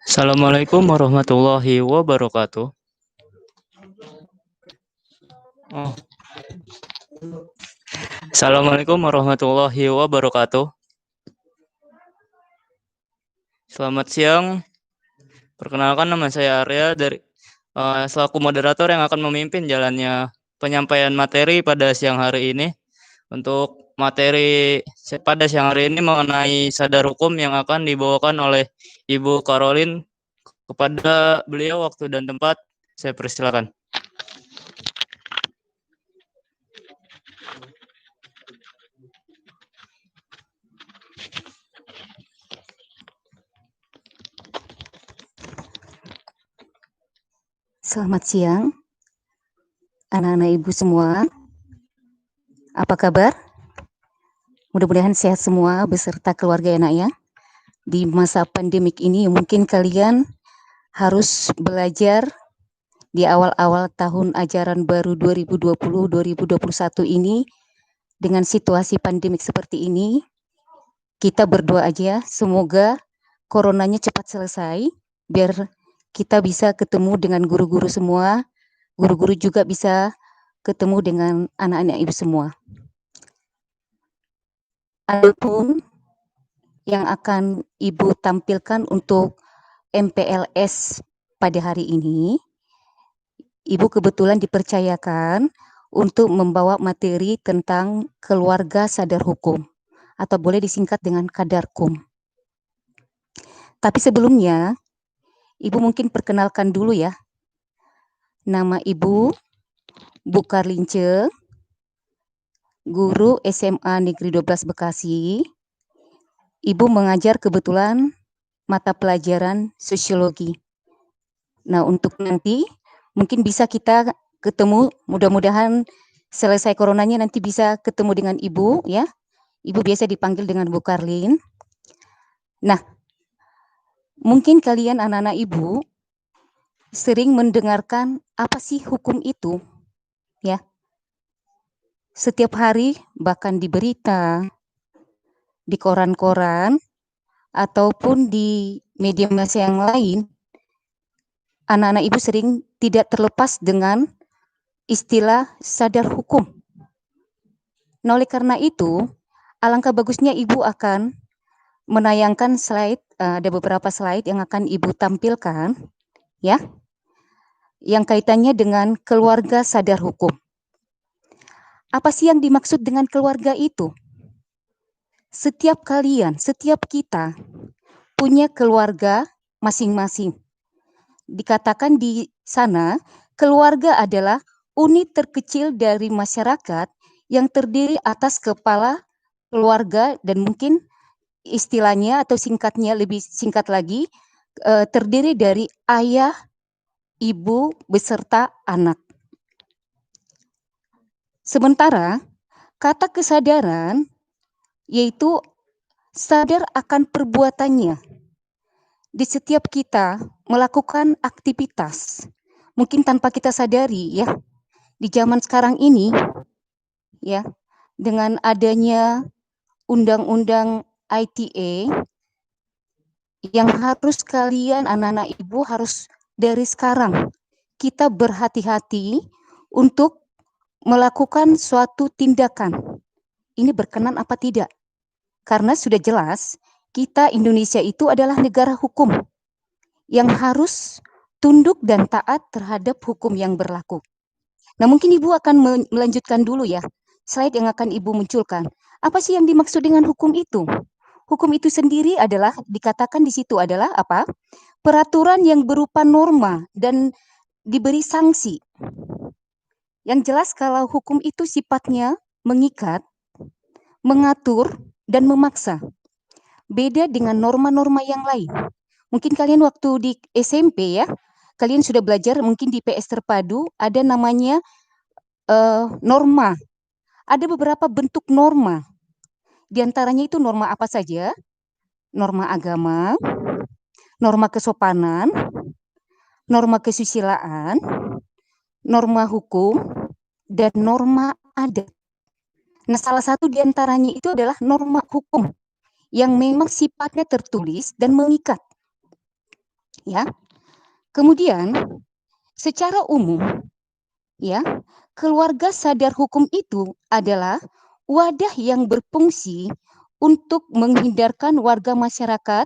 Assalamualaikum warahmatullahi wabarakatuh. Oh. Assalamualaikum warahmatullahi wabarakatuh. Selamat siang. Perkenalkan, nama saya Arya dari selaku moderator yang akan memimpin jalannya penyampaian materi pada siang hari ini. Untuk materi pada siang hari ini mengenai sadar hukum yang akan dibawakan oleh Ibu Caroline. Kepada beliau waktu dan tempat saya persilakan. Selamat siang, anak-anak ibu semua. Apa kabar? Mudah-mudahan sehat semua beserta keluarga anak ya. Di masa pandemik ini mungkin kalian harus belajar di awal-awal tahun ajaran baru 2020-2021 ini dengan situasi pandemik seperti ini. Kita berdoa aja semoga coronanya cepat selesai biar kita bisa ketemu dengan guru-guru semua, guru-guru juga bisa ketemu dengan anak-anak ibu semua. Adapun yang akan ibu tampilkan untuk MPLS pada hari ini, ibu kebetulan dipercayakan untuk membawa materi tentang keluarga sadar hukum atau boleh disingkat dengan Kadarkum. Tapi sebelumnya, ibu mungkin perkenalkan dulu ya. Nama ibu Bu Karlince, guru SMA Negeri 12 Bekasi. Ibu mengajar kebetulan mata pelajaran sosiologi. Nah, untuk nanti mungkin bisa kita ketemu, mudah-mudahan selesai coronanya nanti bisa ketemu dengan ibu ya. Ibu biasa dipanggil dengan Bu Karlin. Nah, mungkin kalian anak-anak ibu sering mendengarkan apa sih hukum itu ya. Setiap hari bahkan di berita, di koran-koran, ataupun di media massa yang lain, anak-anak ibu sering tidak terlepas dengan istilah sadar hukum. Nah, oleh karena itu, alangkah bagusnya ibu akan menayangkan slide, ada beberapa slide yang akan ibu tampilkan, ya, yang kaitannya dengan keluarga sadar hukum. Apa sih yang dimaksud dengan keluarga itu? Setiap kalian, setiap kita punya keluarga masing-masing. Dikatakan di sana, keluarga adalah unit terkecil dari masyarakat yang terdiri atas kepala keluarga dan mungkin istilahnya atau singkatnya lebih singkat lagi, terdiri dari ayah, ibu, beserta anak. Sementara kata kesadaran yaitu sadar akan perbuatannya. Di setiap kita melakukan aktivitas, mungkin tanpa kita sadari ya, di zaman sekarang ini ya, dengan adanya undang-undang ITE yang harus kalian anak-anak ibu harus dari sekarang kita berhati-hati untuk melakukan suatu tindakan. Ini berkenan apa tidak? Karena sudah jelas kita Indonesia itu adalah negara hukum yang harus tunduk dan taat terhadap hukum yang berlaku. Nah, mungkin Ibu akan melanjutkan dulu ya, slide yang akan Ibu munculkan. Apa sih yang dimaksud dengan hukum itu? Hukum itu sendiri adalah, dikatakan di situ adalah apa? Peraturan yang berupa norma dan diberi sanksi. Yang jelas kalau hukum itu sifatnya mengikat, mengatur, dan memaksa. Beda dengan norma-norma yang lain. Mungkin kalian waktu di SMP ya, kalian sudah belajar mungkin di PS Terpadu ada namanya norma. Ada beberapa bentuk norma. Di antaranya itu norma apa saja? Norma agama, norma kesopanan, norma kesusilaan, norma hukum, dan norma adat. Nah, salah satu di antaranya itu adalah norma hukum yang memang sifatnya tertulis dan mengikat. Ya. Kemudian secara umum ya, keluarga sadar hukum itu adalah wadah yang berfungsi untuk menghindarkan warga masyarakat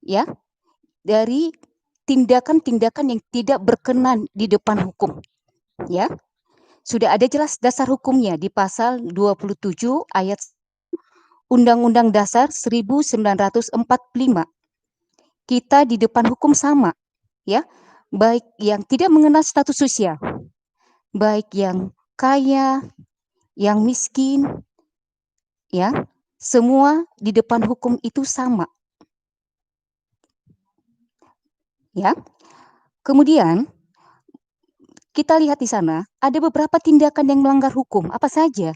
ya dari tindakan-tindakan yang tidak berkenan di depan hukum. Ya. Sudah ada jelas dasar hukumnya di pasal 27 ayat Undang-Undang Dasar 1945. Kita di depan hukum sama, ya. Baik yang tidak mengenal status sosial, baik yang kaya, yang miskin, ya. Semua di depan hukum itu sama. Ya. Kemudian kita lihat di sana ada beberapa tindakan yang melanggar hukum. Apa saja?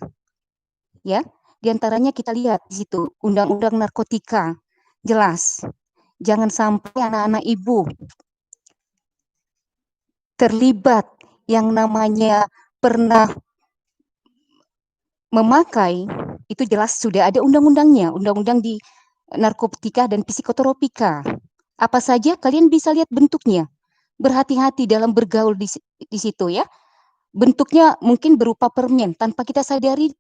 Ya, di antaranya kita lihat di situ Undang-Undang Narkotika. Jelas. Jangan sampai anak-anak ibu terlibat yang namanya pernah memakai, itu jelas sudah ada undang-undangnya, undang-undang di narkotika dan psikotropika. Apa saja kalian bisa lihat bentuknya. Berhati-hati dalam bergaul di situ ya. Bentuknya mungkin berupa permen, tanpa kita sadari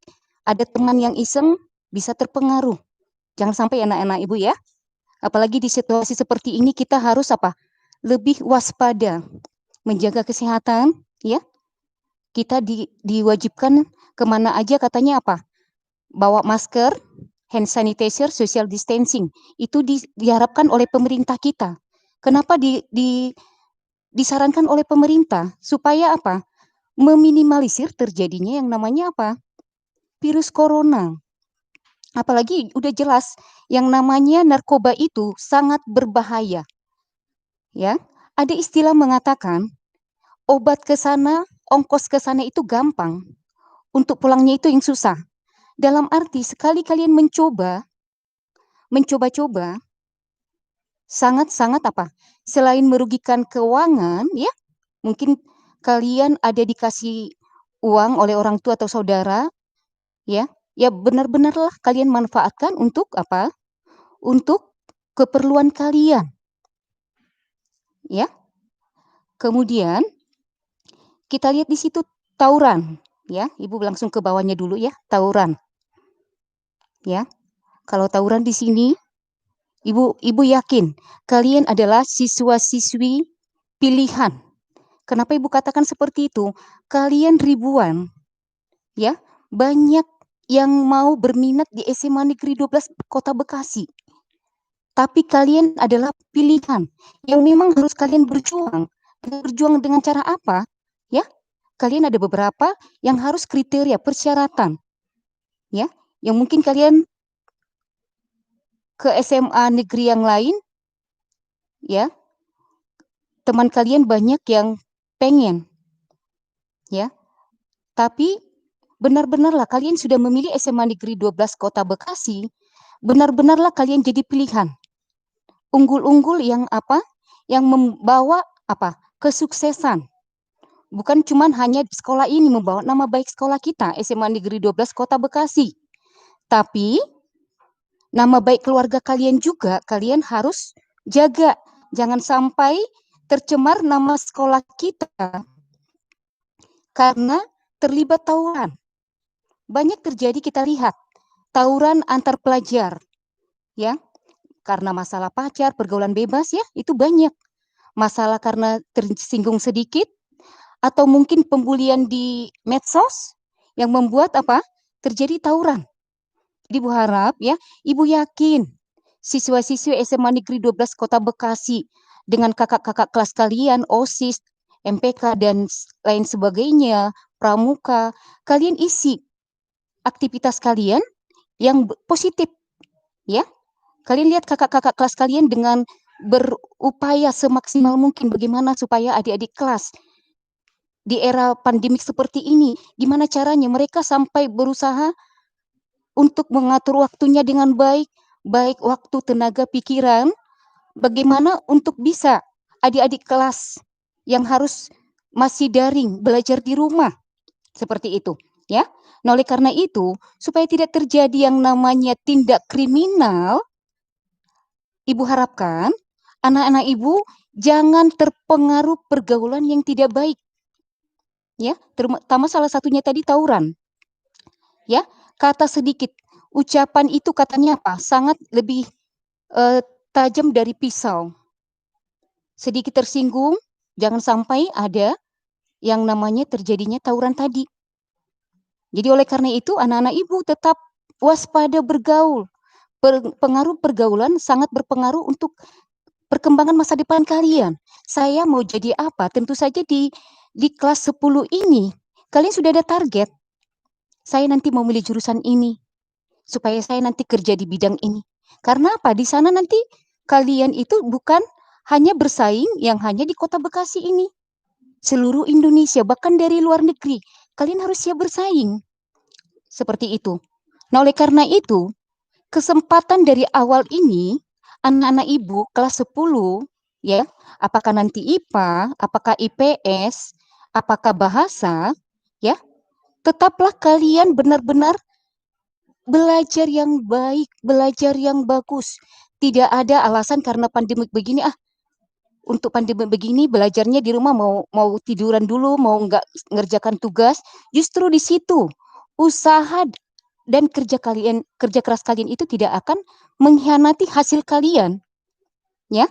ada teman yang iseng bisa terpengaruh. Jangan sampai anak-anak ibu ya. Apalagi di situasi seperti ini kita harus apa? Lebih waspada, menjaga kesehatan ya. Kita diwajibkan kemana aja katanya apa? Bawa masker, hand sanitizer, social distancing. Itu diharapkan oleh pemerintah kita. Kenapa disarankan oleh pemerintah? Supaya apa? Meminimalisir terjadinya yang namanya apa? Virus corona. Apalagi udah jelas yang namanya narkoba itu sangat berbahaya. Ya, ada istilah mengatakan obat ke sana, ongkos ke sana itu gampang. Untuk pulangnya itu yang susah. Dalam arti sekali kalian mencoba-coba, sangat-sangat apa? Selain merugikan keuangan, ya, mungkin kalian ada dikasih uang oleh orang tua atau saudara, ya, ya benar-benarlah kalian manfaatkan untuk apa? Untuk keperluan kalian, ya. Kemudian kita lihat di situ tawuran, ya. Ibu langsung ke bawahnya dulu ya, tawuran. Ya. Kalau tawuran di sini, Ibu yakin kalian adalah siswa-siswi pilihan. Kenapa Ibu katakan seperti itu? Kalian ribuan, ya, banyak yang mau berminat di SMA Negeri 12 Kota Bekasi. Tapi kalian adalah pilihan yang memang harus kalian berjuang. Berjuang dengan cara apa? Ya, kalian ada beberapa yang harus kriteria persyaratan. Ya, yang mungkin kalian ke SMA negeri yang lain, ya, teman kalian banyak yang pengen, ya, tapi benar-benarlah kalian sudah memilih SMA Negeri 12 Kota Bekasi, benar-benarlah kalian jadi pilihan. Unggul-unggul yang apa? Yang membawa apa? Kesuksesan. Bukan cuma hanya sekolah ini membawa nama baik sekolah kita, SMA Negeri 12 Kota Bekasi. Tapi nama baik keluarga kalian juga kalian harus jaga. Jangan sampai tercemar nama sekolah kita karena terlibat tawuran. Banyak terjadi kita lihat tawuran antar pelajar, ya, karena masalah pacar, pergaulan bebas ya, itu banyak. Masalah karena tersinggung sedikit atau mungkin pembulian di medsos yang membuat apa? Terjadi tawuran. Jadi Ibu harap ya, Ibu yakin siswa-siswi SMA Negeri 12 Kota Bekasi dengan kakak-kakak kelas kalian, OSIS, MPK dan lain sebagainya, pramuka, kalian isi aktivitas kalian yang positif, ya. Kalian lihat kakak-kakak kelas kalian dengan berupaya semaksimal mungkin bagaimana supaya adik-adik kelas di era pandemik seperti ini, gimana caranya mereka sampai berusaha untuk mengatur waktunya dengan baik, baik waktu, tenaga, pikiran, bagaimana untuk bisa adik-adik kelas yang harus masih daring, belajar di rumah, seperti itu, ya. Nah, oleh karena itu, supaya tidak terjadi yang namanya tindak kriminal, Ibu harapkan anak-anak Ibu jangan terpengaruh pergaulan yang tidak baik. Ya, terutama salah satunya tadi tawuran. Ya, kata sedikit, ucapan itu katanya apa? Sangat lebih tajam dari pisau. Sedikit tersinggung, jangan sampai ada yang namanya terjadinya tawuran tadi. Jadi oleh karena itu anak-anak Ibu tetap waspada bergaul. Pengaruh pergaulan sangat berpengaruh untuk perkembangan masa depan kalian. Saya mau jadi apa? Tentu saja di kelas 10 ini kalian sudah ada target. Saya nanti mau milih jurusan ini supaya saya nanti kerja di bidang ini. Karena apa? Di sana nanti kalian itu bukan hanya bersaing yang hanya di Kota Bekasi ini. Seluruh Indonesia, bahkan dari luar negeri. Kalian harus siap bersaing. Seperti itu. Nah, oleh karena itu, kesempatan dari awal ini, anak-anak Ibu kelas 10, ya, apakah nanti IPA, apakah IPS, apakah bahasa, ya, tetaplah kalian benar-benar belajar yang baik, belajar yang bagus. Tidak ada alasan karena pandemi begini, untuk pandemi begini belajarnya di rumah mau tiduran dulu, mau nggak ngerjakan tugas. Justru di situ usaha dan kerja keras kalian itu tidak akan mengkhianati hasil kalian, ya.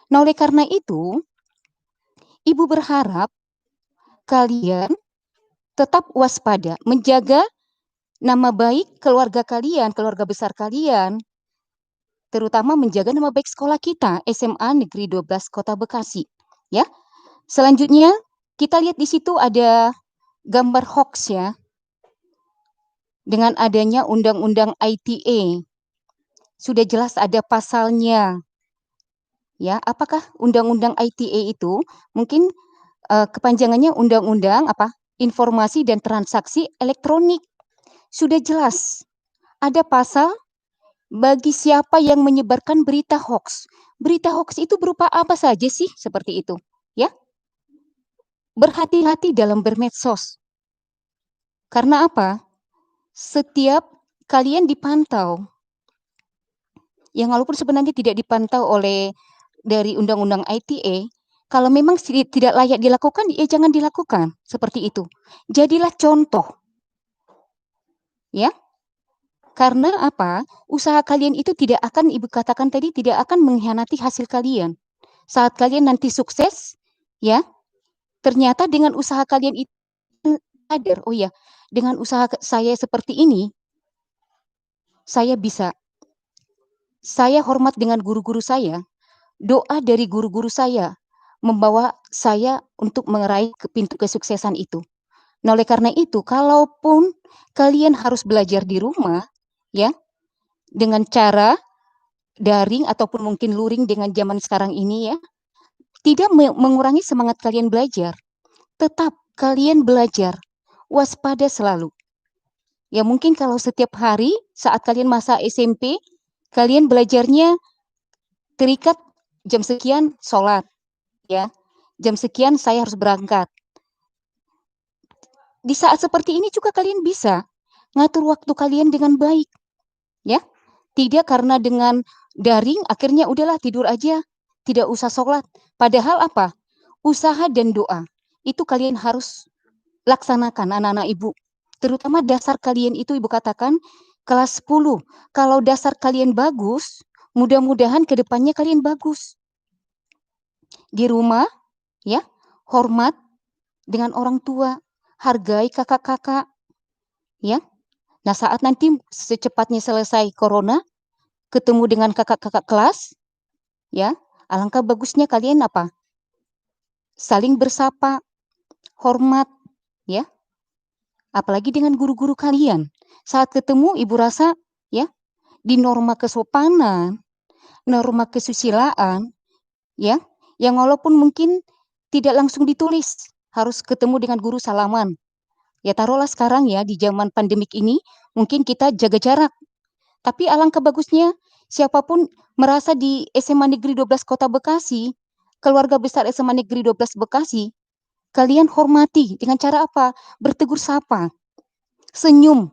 Nah, oleh karena itu, Ibu berharap kalian tetap waspada, menjaga nama baik keluarga kalian, keluarga besar kalian, terutama menjaga nama baik sekolah kita, SMA Negeri 12 Kota Bekasi, ya. Selanjutnya, kita lihat di situ ada gambar hoax ya. Dengan adanya undang-undang ITE, sudah jelas ada pasalnya. Ya, apakah undang-undang ITE itu mungkin kepanjangannya undang-undang apa? Informasi dan transaksi elektronik. Sudah jelas ada pasal bagi siapa yang menyebarkan berita hoax. Berita hoax itu berupa apa saja sih? Seperti itu, ya. Berhati-hati dalam bermedsos. Karena apa? Setiap kalian dipantau. Yang walaupun sebenarnya tidak dipantau oleh dari undang-undang ITE, kalau memang tidak layak dilakukan, ya jangan dilakukan. Seperti itu. Jadilah contoh. Ya. Karena apa? Usaha kalian itu tidak akan, Ibu katakan tadi, tidak akan mengkhianati hasil kalian. Saat kalian nanti sukses, ya, ternyata dengan usaha kalian itu sadar, oh ya, dengan usaha saya seperti ini, saya bisa. Saya hormat dengan guru-guru saya, doa dari guru-guru saya membawa saya untuk meraih ke pintu kesuksesan itu. Nah, oleh karena itu, kalaupun kalian harus belajar di rumah, ya, dengan cara daring ataupun mungkin luring dengan zaman sekarang ini ya, tidak mengurangi semangat kalian belajar. Tetap kalian belajar, waspada selalu. Ya mungkin kalau setiap hari saat kalian masa SMP, kalian belajarnya terikat jam sekian sholat, ya. Jam sekian saya harus berangkat. Di saat seperti ini juga kalian bisa ngatur waktu kalian dengan baik, ya. Tidak karena dengan daring akhirnya udahlah tidur aja, tidak usah sholat. Padahal apa? Usaha dan doa itu kalian harus laksanakan anak-anak Ibu. Terutama dasar kalian itu Ibu katakan kelas 10. Kalau dasar kalian bagus, mudah-mudahan ke depannya kalian bagus. Di rumah, ya, hormat dengan orang tua, hargai kakak-kakak, ya. Nah, saat nanti secepatnya selesai corona, ketemu dengan kakak-kakak kelas, ya, alangkah bagusnya kalian apa? Saling bersapa, hormat, ya. Apalagi dengan guru-guru kalian. Saat ketemu, Ibu rasa, ya, di norma kesopanan, norma kesusilaan, ya, yang walaupun mungkin tidak langsung ditulis, harus ketemu dengan guru salaman. Ya taruhlah sekarang ya di zaman pandemik ini mungkin kita jaga jarak. Tapi alangkah bagusnya siapapun merasa di SMA Negeri 12 Kota Bekasi, keluarga besar SMA Negeri 12 Bekasi, kalian hormati dengan cara apa? Bertegur sapa. senyum,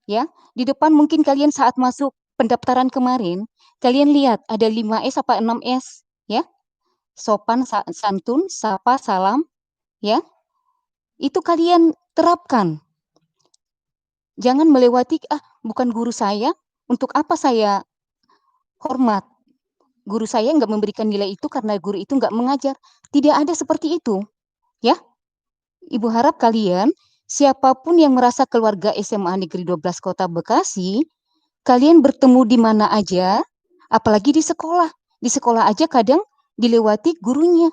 ya. Di depan mungkin kalian saat masuk pendaftaran kemarin, kalian lihat ada 5S apa 6S, ya. Sopan, santun, sapa, salam, ya. Itu kalian terapkan. Jangan melewati, bukan guru saya, untuk apa saya hormat? Guru saya nggak memberikan nilai itu karena guru itu nggak mengajar. Tidak ada seperti itu, ya. Ibu harap kalian, siapapun yang merasa keluarga SMA Negeri 12 Kota Bekasi, kalian bertemu di mana aja, apalagi di sekolah. Di sekolah aja kadang dilewati gurunya.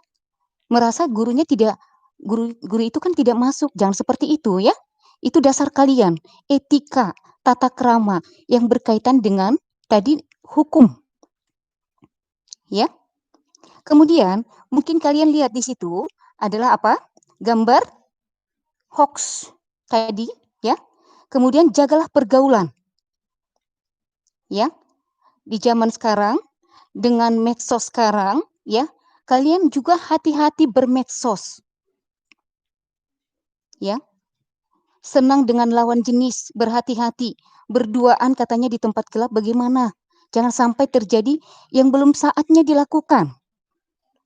Merasa gurunya tidak, guru itu kan tidak masuk. Jangan seperti itu, ya. Itu dasar kalian, etika, tata krama yang berkaitan dengan tadi hukum, ya. Kemudian mungkin kalian lihat di situ adalah apa? Gambar hoax tadi, ya. Kemudian jagalah pergaulan, ya. Di zaman sekarang dengan medsos sekarang, ya, kalian juga hati-hati bermedsos, ya. Senang dengan lawan jenis, berhati-hati. Berduaan katanya di tempat gelap bagaimana? Jangan sampai terjadi yang belum saatnya dilakukan.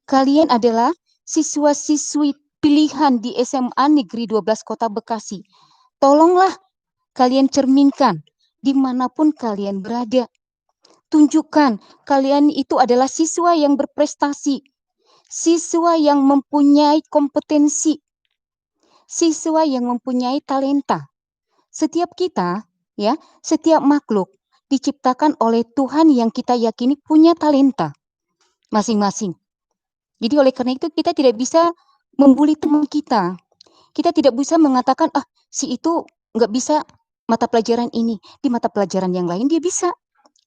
Kalian adalah siswa-siswi pilihan di SMA Negeri 12 Kota Bekasi. Tolonglah kalian cerminkan dimanapun kalian berada. Tunjukkan kalian itu adalah siswa yang berprestasi, siswa yang mempunyai kompetensi, siswa yang mempunyai talenta. Setiap kita, ya, setiap makhluk diciptakan oleh Tuhan yang kita yakini punya talenta masing-masing. Jadi oleh karena itu kita tidak bisa membuli teman kita. Kita tidak bisa mengatakan, si itu nggak bisa mata pelajaran ini, di mata pelajaran yang lain dia bisa.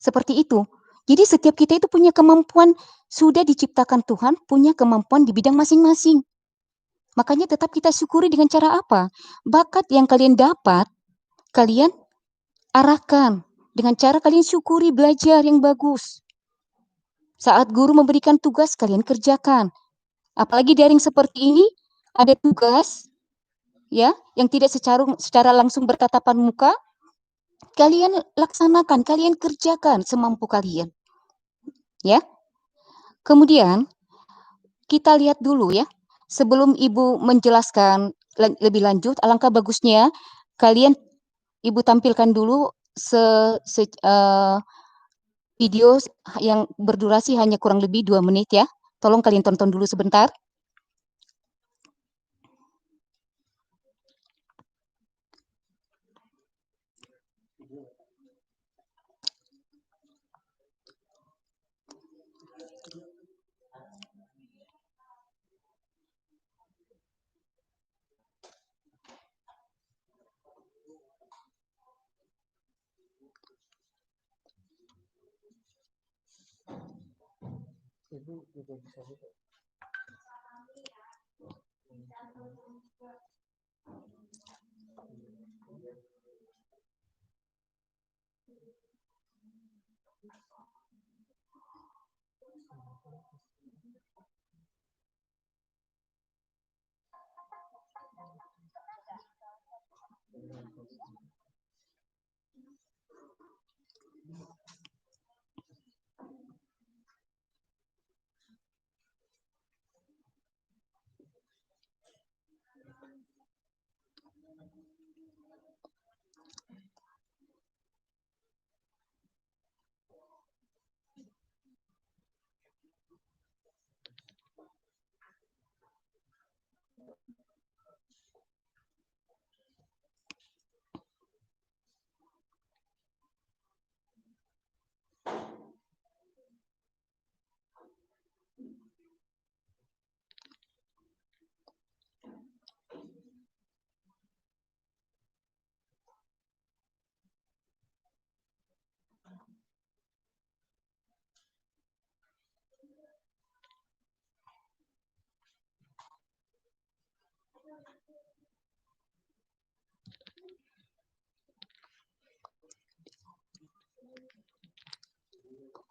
Seperti itu. Jadi setiap kita itu punya kemampuan, sudah diciptakan Tuhan, punya kemampuan di bidang masing-masing. Makanya tetap kita syukuri dengan cara apa? Bakat yang kalian dapat, kalian arahkan dengan cara kalian syukuri, belajar yang bagus. Saat guru memberikan tugas, kalian kerjakan. Apalagi daring seperti ini, ada tugas, ya, yang tidak secara langsung bertatapan muka, kalian laksanakan, kalian kerjakan semampu kalian, ya. Kemudian kita lihat dulu, ya, sebelum Ibu menjelaskan lebih lanjut, alangkah bagusnya kalian Ibu tampilkan dulu video yang berdurasi hanya kurang lebih 2 menit, ya. Tolong kalian tonton dulu sebentar.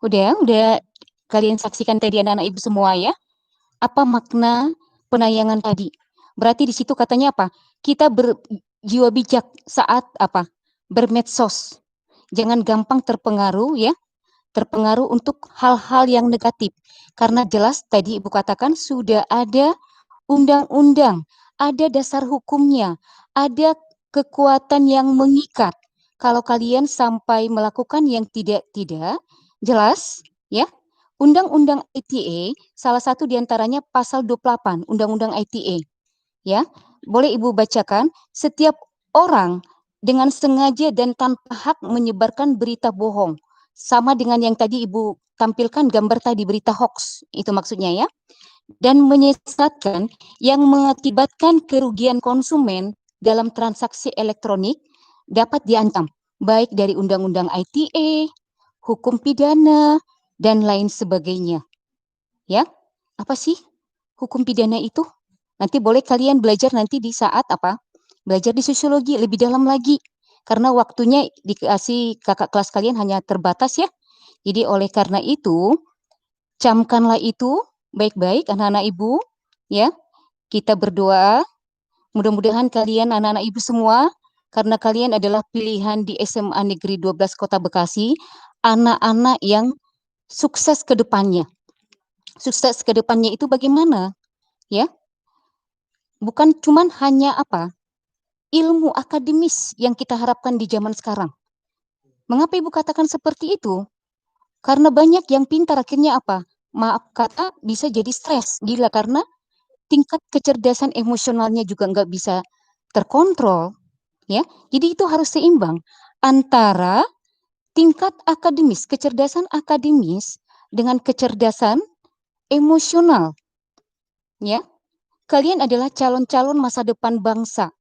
Udah kalian saksikan tadi anak-anak Ibu semua, ya. Apa makna penayangan tadi? Berarti di situ katanya apa? Kita jiwa bijak saat apa? Bermedsos. Jangan gampang terpengaruh ya, terpengaruh untuk hal-hal yang negatif. Karena jelas tadi Ibu katakan sudah ada undang-undang, ada dasar hukumnya, ada kekuatan yang mengikat. Kalau kalian sampai melakukan yang tidak-tidak, jelas ya. Undang-undang ITE salah satu diantaranya pasal 28 Undang-Undang ITE ya. Boleh Ibu bacakan, setiap orang dengan sengaja dan tanpa hak menyebarkan berita bohong. Sama dengan yang tadi Ibu tampilkan gambar tadi berita hoax, itu maksudnya ya. Dan menyesatkan yang mengakibatkan kerugian konsumen dalam transaksi elektronik dapat diancam baik dari Undang-Undang ITE, hukum pidana, dan lain sebagainya. Ya, apa sih hukum pidana itu? Nanti boleh kalian belajar nanti di saat apa? Belajar di sosiologi lebih dalam lagi. Karena waktunya dikasih kakak kelas kalian hanya terbatas ya. Jadi oleh karena itu, camkanlah itu baik-baik anak-anak ibu ya. Kita berdoa mudah-mudahan kalian anak-anak ibu semua karena kalian adalah pilihan di SMA Negeri 12 Kota Bekasi, anak-anak yang sukses ke depannya. Sukses ke depannya itu bagaimana? Ya, bukan cuman hanya apa? Ilmu akademis yang kita harapkan di zaman sekarang. Mengapa Ibu katakan seperti itu? Karena banyak yang pintar akhirnya apa? Maaf kata bisa jadi stres, gila karena tingkat kecerdasan emosionalnya juga nggak bisa terkontrol, ya. Jadi itu harus seimbang antara tingkat akademis, kecerdasan akademis dengan kecerdasan emosional, ya. Kalian adalah calon-calon masa depan bangsa.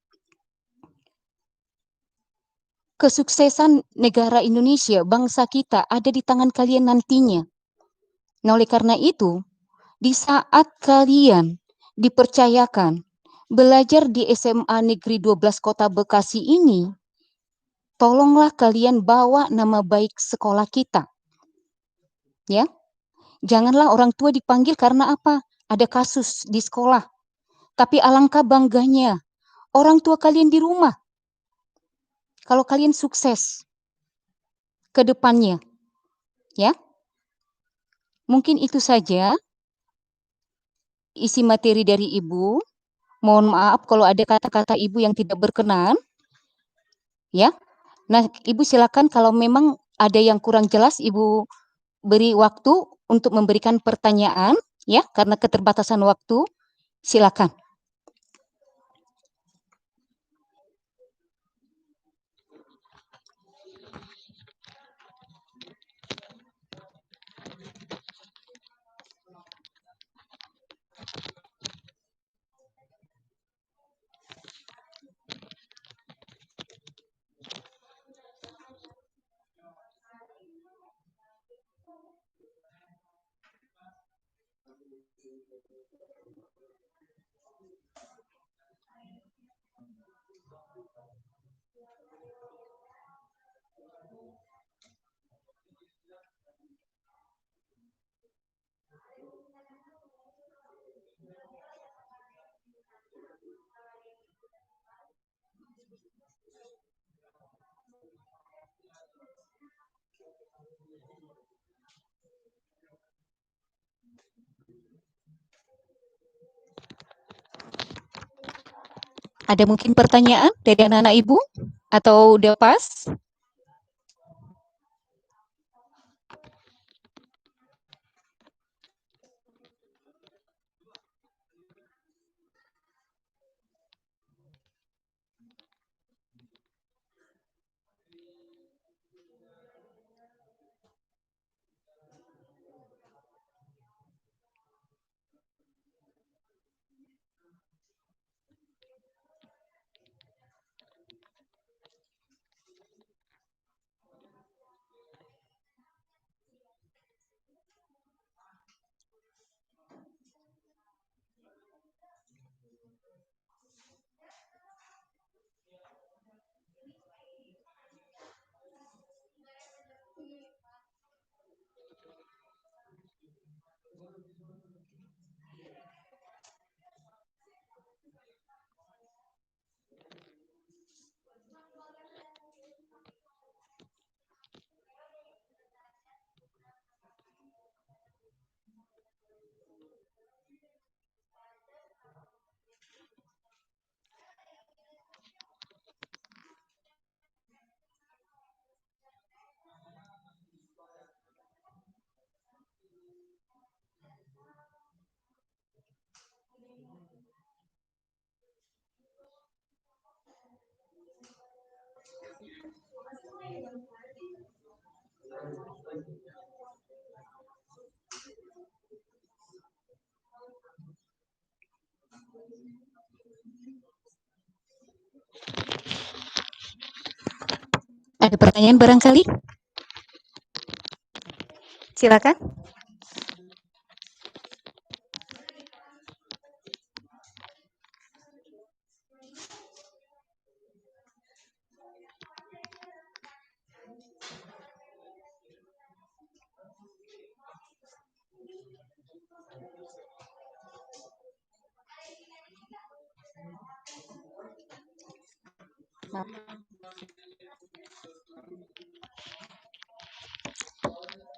Kesuksesan negara Indonesia, bangsa kita ada di tangan kalian nantinya. Nah, oleh karena itu, di saat kalian dipercayakan belajar di SMA Negeri 12 Kota Bekasi ini, tolonglah kalian bawa nama baik sekolah kita. Ya. Janganlah orang tua dipanggil karena apa? Ada kasus di sekolah. Tapi alangkah bangganya orang tua kalian di rumah. Kalau kalian sukses ke depannya, ya. Mungkin itu saja isi materi dari Ibu. Mohon maaf kalau ada kata-kata Ibu yang tidak berkenan, ya. Nah, Ibu silakan kalau memang ada yang kurang jelas, Ibu beri waktu untuk memberikan pertanyaan, ya, karena keterbatasan waktu. Silakan. Ada mungkin pertanyaan dari anak-anak Ibu? Atau udah pas? Ada pertanyaan barangkali? Silakan.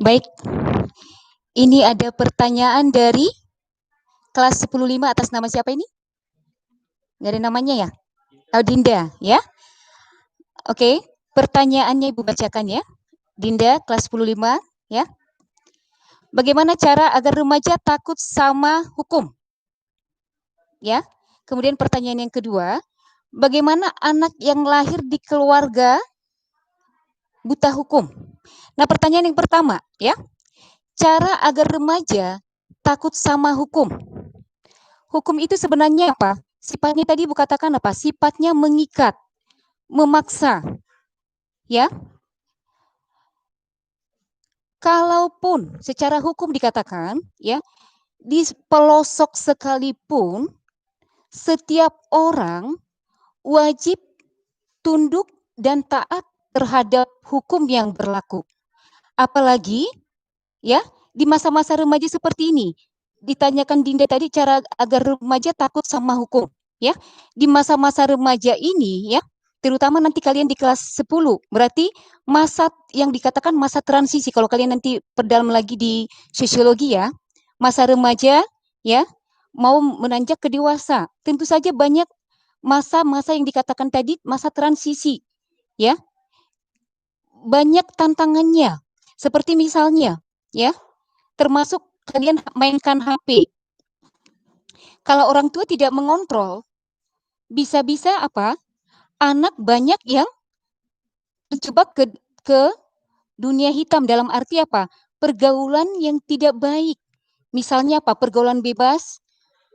Baik, ini ada pertanyaan dari kelas 105 atas nama siapa ini? Nggak ada namanya ya? Oh, Dinda, ya. Oke, pertanyaannya Ibu bacakan ya. Dinda, kelas 105, ya. Bagaimana cara agar remaja takut sama hukum? Ya. Kemudian pertanyaan yang kedua, bagaimana anak yang lahir di keluarga buta hukum? Nah, pertanyaan yang pertama, ya. Cara agar remaja takut sama hukum. Hukum itu sebenarnya apa? Sifatnya tadi Ibu katakan apa? Sifatnya mengikat, memaksa. Ya. Kalaupun secara hukum dikatakan, ya, di pelosok sekalipun setiap orang wajib tunduk dan taat terhadap hukum yang berlaku. Apalagi ya di masa-masa remaja seperti ini. Ditanyakan Dinda tadi cara agar remaja takut sama hukum, ya. Di masa-masa remaja ini ya, terutama nanti kalian di kelas 10, berarti masa yang dikatakan masa transisi kalau kalian nanti perdalam lagi di sosiologi ya. Masa remaja ya, mau menanjak ke dewasa. Tentu saja banyak masa-masa yang dikatakan tadi masa transisi, ya. Banyak tantangannya. Seperti misalnya, ya, termasuk kalian mainkan HP. Kalau orang tua tidak mengontrol, bisa-bisa apa? Anak banyak yang terjebak ke dunia hitam dalam arti apa? Pergaulan yang tidak baik. Misalnya apa? Pergaulan bebas,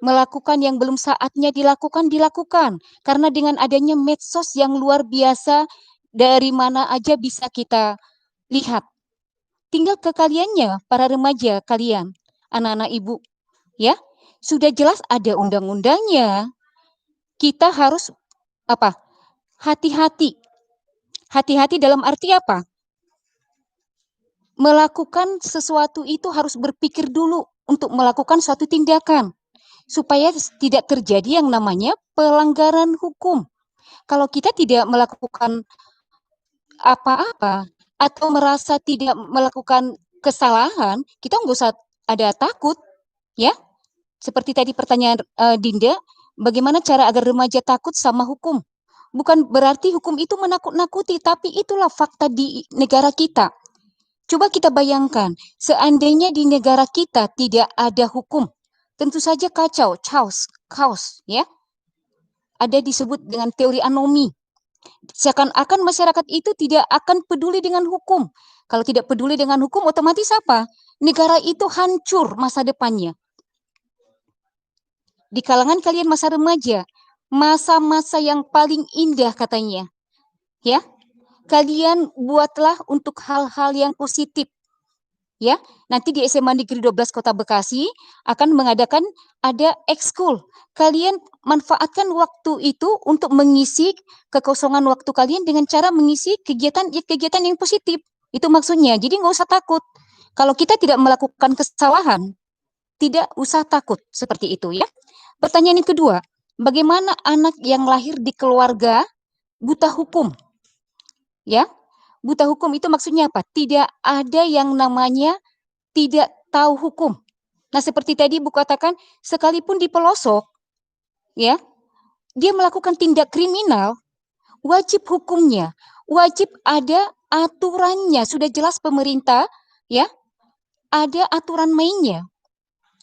melakukan yang belum saatnya dilakukan. Karena dengan adanya medsos yang luar biasa, dari mana aja bisa kita lihat. Tinggal ke kaliannya, para remaja kalian, anak-anak ibu, ya. Sudah jelas ada undang-undangnya. Kita harus apa? Hati-hati. Hati-hati dalam arti apa? Melakukan sesuatu itu harus berpikir dulu untuk melakukan suatu tindakan supaya tidak terjadi yang namanya pelanggaran hukum. Kalau kita tidak melakukan apa-apa atau merasa tidak melakukan kesalahan, kita nggak usah ada takut, ya. Seperti tadi pertanyaan Dinda, bagaimana cara agar remaja takut sama hukum? Bukan berarti hukum itu menakut-nakuti, tapi itulah fakta di negara kita. Coba kita bayangkan, seandainya di negara kita tidak ada hukum, tentu saja kacau, chaos, ya. Ada disebut dengan teori anomi. Seakan-akan masyarakat itu tidak akan peduli dengan hukum. Kalau tidak peduli dengan hukum, otomatis apa? Negara itu hancur masa depannya. Di kalangan kalian masa remaja, masa-masa yang paling indah katanya. Ya, kalian buatlah untuk hal-hal yang positif. Ya, nanti di SMA Negeri 12 Kota Bekasi akan mengadakan ada ekskul. Kalian manfaatkan waktu itu untuk mengisi kekosongan waktu kalian dengan cara mengisi kegiatan yang positif. Itu maksudnya. Jadi nggak usah takut. Kalau kita tidak melakukan kesalahan, tidak usah takut seperti itu ya. Pertanyaan yang kedua, bagaimana anak yang lahir di keluarga buta hukum? Ya, buta hukum itu maksudnya apa? Tidak ada yang namanya tidak tahu hukum. Nah, seperti tadi Ibu katakan, sekalipun di pelosok, ya, dia melakukan tindak kriminal, wajib hukumnya, wajib ada aturannya. Sudah jelas pemerintah, ya, ada aturan mainnya.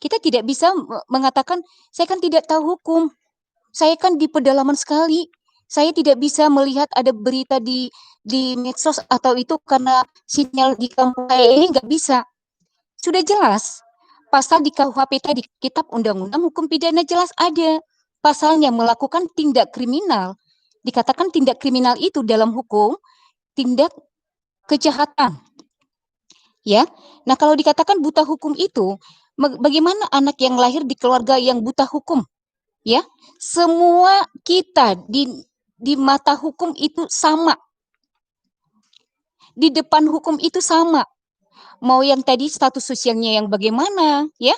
Kita tidak bisa mengatakan, saya kan tidak tahu hukum, saya kan di pedalaman sekali, saya tidak bisa melihat ada berita di medsos atau itu karena sinyal di kampung saya ini nggak bisa. Sudah jelas, pasal di KUHP tadi, Kitab Undang-Undang Hukum Pidana jelas ada. Pasalnya melakukan tindak kriminal, dikatakan tindak kriminal itu dalam hukum, tindak kejahatan. Ya. Nah, kalau dikatakan buta hukum itu, bagaimana anak yang lahir di keluarga yang buta hukum? Ya. Semua kita di mata hukum itu sama. Di depan hukum itu sama. Mau yang tadi status sosialnya yang bagaimana, ya,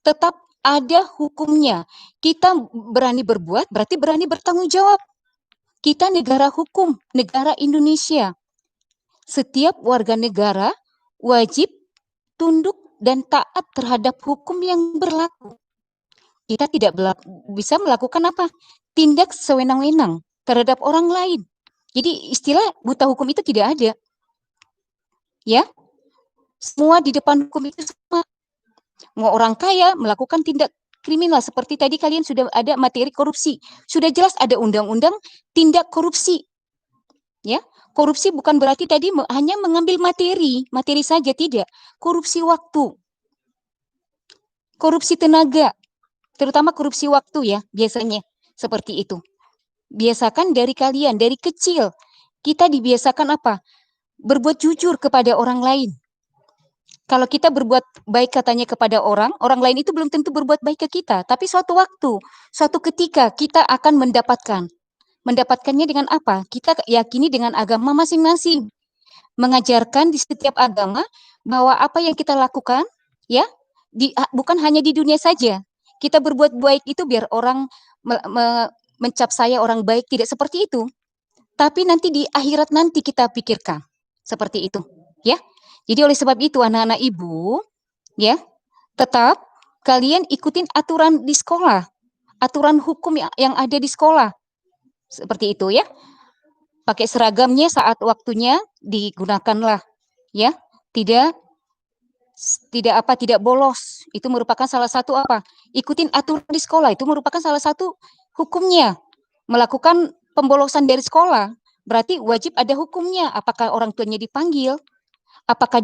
tetap ada hukumnya. Kita berani berbuat, berarti berani bertanggung jawab. Kita negara hukum, negara Indonesia. Setiap warga negara wajib tunduk dan taat terhadap hukum yang berlaku. Kita tidak bisa melakukan apa? Tindak sewenang-wenang terhadap orang lain. Jadi istilah buta hukum itu tidak ada. Ya, semua di depan hukum itu sama. Mau orang kaya melakukan tindak kriminal seperti tadi kalian sudah ada materi korupsi. Sudah jelas ada undang-undang tindak korupsi. Ya, korupsi bukan berarti tadi hanya mengambil materi saja, tidak. Korupsi waktu, korupsi tenaga, terutama korupsi waktu ya, biasanya seperti itu. Biasakan dari kalian, dari kecil, kita dibiasakan apa? Berbuat jujur kepada orang lain. Kalau kita berbuat baik katanya kepada orang lain itu belum tentu berbuat baik ke kita. Tapi suatu waktu, suatu ketika kita akan mendapatkan. Mendapatkannya dengan apa? Kita yakini dengan agama masing-masing. Mengajarkan di setiap agama bahwa apa yang kita lakukan, ya, bukan hanya di dunia saja. Kita berbuat baik itu biar orang mencap saya orang baik, tidak seperti itu. Tapi nanti di akhirat nanti kita pikirkan seperti itu, ya. Jadi oleh sebab itu anak-anak ibu, ya, tetap kalian ikutin aturan di sekolah, aturan hukum yang ada di sekolah. Seperti itu ya. Pakai seragamnya saat waktunya digunakanlah, ya. Tidak bolos. Itu merupakan salah satu apa? Ikutin aturan di sekolah itu merupakan salah satu hukumnya. Melakukan pembolosan dari sekolah berarti wajib ada hukumnya. Apakah orang tuanya dipanggil? Apakah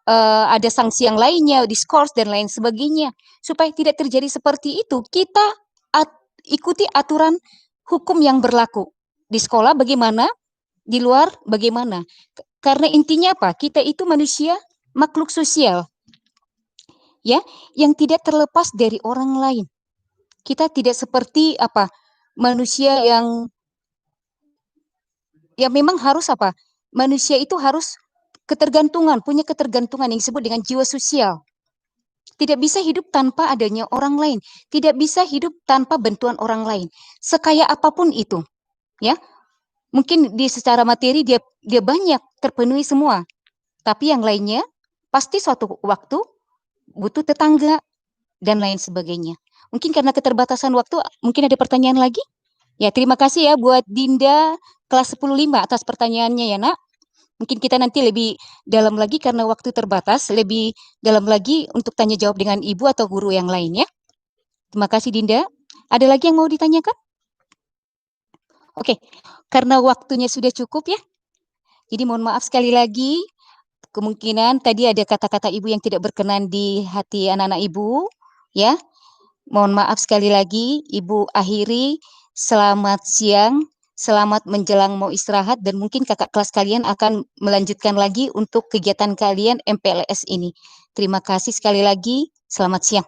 ada sanksi yang lainnya, diskors dan lain sebagainya. Supaya tidak terjadi seperti itu, kita ikuti aturan hukum yang berlaku. Di sekolah bagaimana, di luar bagaimana. Karena intinya apa? Kita itu manusia makhluk sosial. Ya, yang tidak terlepas dari orang lain. Kita tidak seperti apa? Manusia yang memang harus apa? Manusia itu harus ketergantungan, punya ketergantungan yang disebut dengan jiwa sosial. Tidak bisa hidup tanpa adanya orang lain, tidak bisa hidup tanpa bantuan orang lain. Sekaya apapun itu, ya. Mungkin di secara materi dia banyak terpenuhi semua, tapi yang lainnya pasti suatu waktu butuh tetangga dan lain sebagainya. Mungkin karena keterbatasan waktu, mungkin ada pertanyaan lagi? Ya, terima kasih ya buat Dinda kelas 10-5 atas pertanyaannya ya, Nak. Mungkin kita nanti lebih dalam lagi karena waktu terbatas, lebih dalam lagi untuk tanya jawab dengan ibu atau guru yang lain ya. Terima kasih Dinda. Ada lagi yang mau ditanyakan? Oke, karena waktunya sudah cukup ya. Jadi mohon maaf sekali lagi. Kemungkinan tadi ada kata-kata ibu yang tidak berkenan di hati anak-anak ibu ya. Mohon maaf sekali lagi, Ibu akhiri. Selamat siang. Selamat menjelang mau istirahat dan mungkin kakak kelas kalian akan melanjutkan lagi untuk kegiatan kalian MPLS ini. Terima kasih sekali lagi. Selamat siang.